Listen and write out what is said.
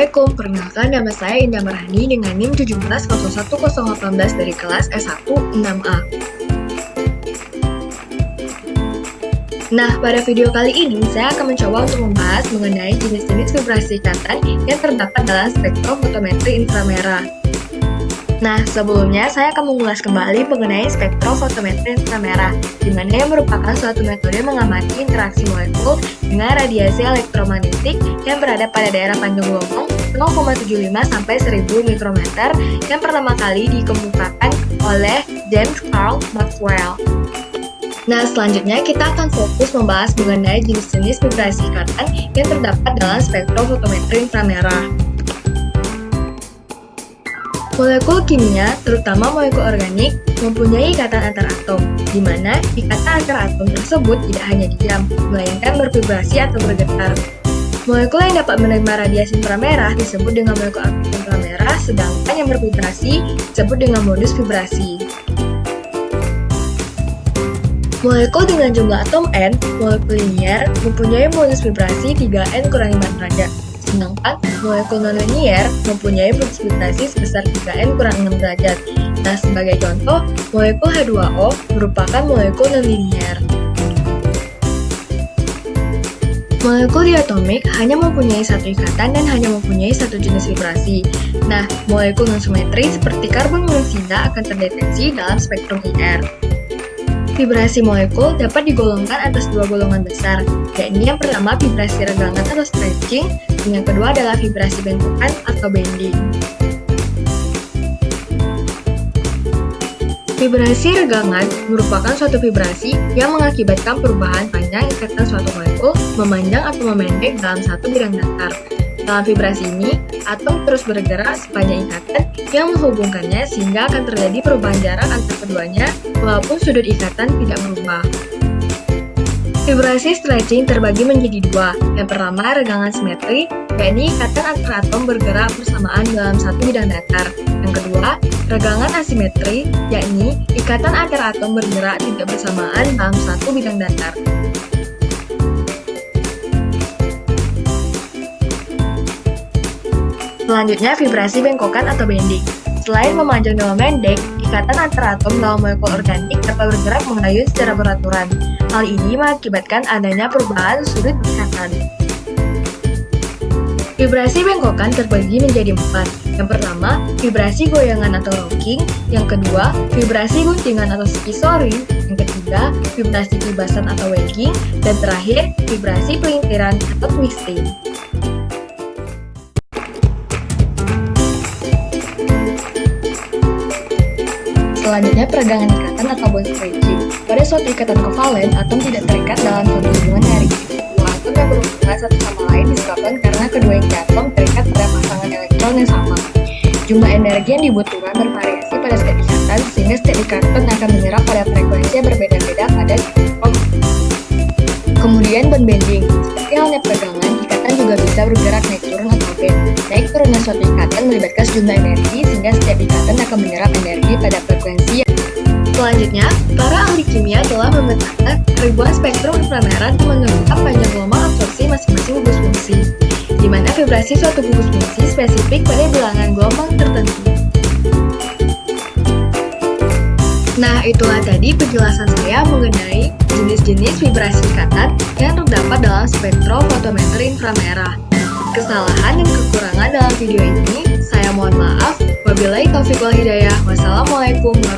Assalamualaikum, perkenalkan nama saya Indah Marhani dengan NIM 1701018 dari kelas S1 6A. Nah, pada video kali ini saya akan mencoba untuk membahas mengenai jenis-jenis vibrasi ikatan yang terdapat dalam spektrofotometri inframerah. Nah, sebelumnya saya akan mengulas kembali mengenai spektrofotometri inframerah, di mana yang merupakan suatu metode mengamati interaksi molekul dengan radiasi elektromagnetik yang berada pada daerah panjang gelombang 0,75 sampai 1000 mikrometer yang pertama kali dikemukakan oleh James Clerk Maxwell. Nah, selanjutnya kita akan fokus membahas mengenai jenis-jenis vibrasi ikatan yang terdapat dalam spektrofotometri inframerah. Molekul kimia, terutama molekul organik, mempunyai ikatan antar atom, di mana ikatan antar atom tersebut tidak hanya diam, melainkan bervibrasi atau bergetar. Molekul yang dapat menerima radiasi inframerah disebut dengan molekul aktif inframerah, sedangkan yang bervibrasi disebut dengan modus vibrasi. Molekul dengan jumlah atom N, molekul linier, mempunyai modus vibrasi 3N kurang 5 derajat. Sedangkan molekul non-linier mempunyai modus vibrasi sebesar 3N kurang 6 derajat. Nah, sebagai contoh, molekul H2O merupakan molekul non-linier. Molekul diatomik hanya mempunyai satu ikatan dan hanya mempunyai satu jenis vibrasi. Nah, molekul non-simetri seperti karbon monoksida akan terdeteksi dalam spektrum IR. Vibrasi molekul dapat digolongkan atas dua golongan besar, yakni yang pertama vibrasi regangan atau stretching, dan yang kedua adalah vibrasi bengkokan atau bending. Vibrasi regangan merupakan suatu vibrasi yang mengakibatkan perubahan panjang ikatan suatu molekul memanjang atau memendek dalam satu bidang datar. Dalam vibrasi ini, atom terus bergerak sepanjang ikatan yang menghubungkannya sehingga akan terjadi perubahan jarak antar keduanya walaupun sudut ikatan tidak berubah. Vibrasi stretching terbagi menjadi dua. Yang pertama, regangan simetri, yakni ikatan antar atom bergerak bersamaan dalam satu bidang datar. Yang kedua, regangan asimetri, yakni ikatan antar atom bergerak tidak bersamaan dalam satu bidang datar. Selanjutnya, vibrasi bengkokan atau bending. Selain memanjang dan memendek, ikatan antar atom dalam molekul organik dapat bergerak mengayun secara beraturan. Hal ini mengakibatkan adanya perubahan sudut ikatan. Vibrasi bengkokan terbagi menjadi 4. Yang pertama, vibrasi goyangan atau rocking. Yang kedua, vibrasi guntingan atau skisoring. Yang ketiga, vibrasi kibasan atau wagging. Dan terakhir, vibrasi pelintiran atau twisting. Selanjutnya, peregangan ikatan atau bond stretching. Pada suatu ikatan kovalen, atom tidak terikat dalam suatu hubungan dari dua atom yang berhubungan satu sama lain disebabkan karena kedua inti atom terikat pada pasangan elektron yang sama. Jumlah energi yang dibutuhkan bervariasi pada setiap ikatan, sehingga setiap ikatan akan menyerap pada frekuensi yang berbeda-beda pada atom. Kemudian bond bending. Seperti halnya peregangan, ikatan juga bisa bergerak naik turun atau bend. Naik turunnya suatu ikatan melibatkan sejumlah energi, sehingga setiap ikatan akan menyerap energi pada frekuensi. Selanjutnya, para ahli kimia telah memetakan ribuan spektrum inframerah untuk menentukan panjang gelombang absorpsi masing-masing gugus fungsi, di mana vibrasi suatu gugus fungsi spesifik pada bilangan gelombang tertentu. Nah, itulah tadi penjelasan saya mengenai jenis-jenis vibrasi ikatan yang terdapat dalam spektrofotometri inframerah. Kesalahan dan kekurangan dalam video ini, saya mohon maaf. Wabillahi taufiq wal hidayah. Wassalamualaikum warahmatullahi wabarakatuh.